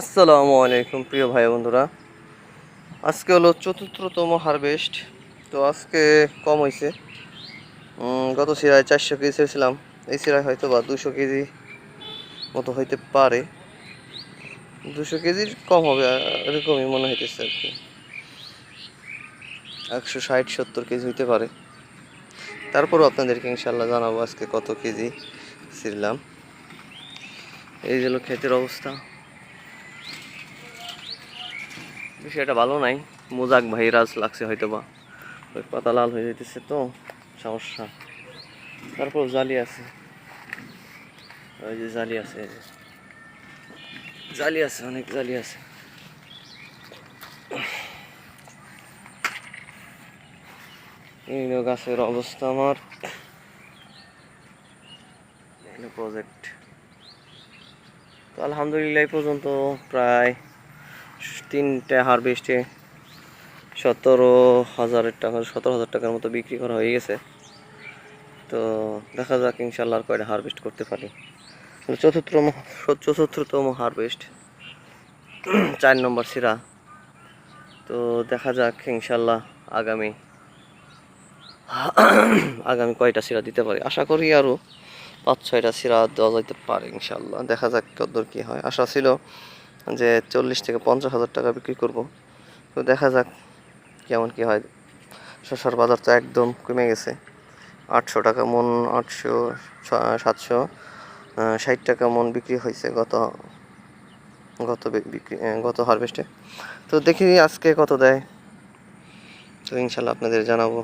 আসসালামু আলাইকুম প্রিয় ভাই বন্ধুরা। আজকে হলো চতুর্থতম হারভেস্ট। তো আজকে কম হয়েছে। গত সিরায় 400 কেজি ছেড়েছিলাম, এই সিরায় হয়তো বা 200 কেজি মতো হইতে পারে। 200 কেজির কম হবে, এরকমই মনে হইতেছে আর কি। 160-70 কেজি হইতে পারে। তারপরও আপনাদেরকে ইনশাল্লাহ জানাবো আজকে কত কেজি ছিঁড়লাম। এই যে ক্ষেতের অবস্থা, বিষয়টা ভালো নাই। মোজাক ভাইরাস লাগছে হয়তো বা, ওই পাতা লাল হয়ে যেতেছে তো সমস্যা। তারপর জালি আছে, ওই যে জালি আছে, এই যে জালি আছে, অনেক জালি আছে। এই গাছের অবস্থা আমার, প্রজেক্ট। তো আলহামদুলিল্লাহ এই পর্যন্ত প্রায় 3টে হারভেস্টে 17,000 টাকার মতো বিক্রি করা হয়ে গেছে। তো দেখা যাক ইনশাল্লাহ আর কয়টা হারভেস্ট করতে পারি। চতুর্থতম হারভেস্ট, 4 নম্বর সিরা। তো দেখা যাক ইনশাল্লাহ আগামী আগামী কয়টা সিরা দিতে পারি। আশা করি আরও 5-6টা সিরা দেওয়া যেতে পারে ইনশাল্লাহ। দেখা যাক কতদূর কী হয়। আশা ছিল যে 40 থেকে 50 হাজার টাকা বিক্রি করব। তো দেখা যাক কেমন কী হয়। শসার বাজার তো একদম কমে গেছে। 800 টাকা মন, 760 টাকা মন বিক্রি হয়েছে গত গত বিক্রি গত হারভেস্টে। তো দেখি আজকে কত দেয়, তো ইনশাল্লাহ আপনাদের জানাবো।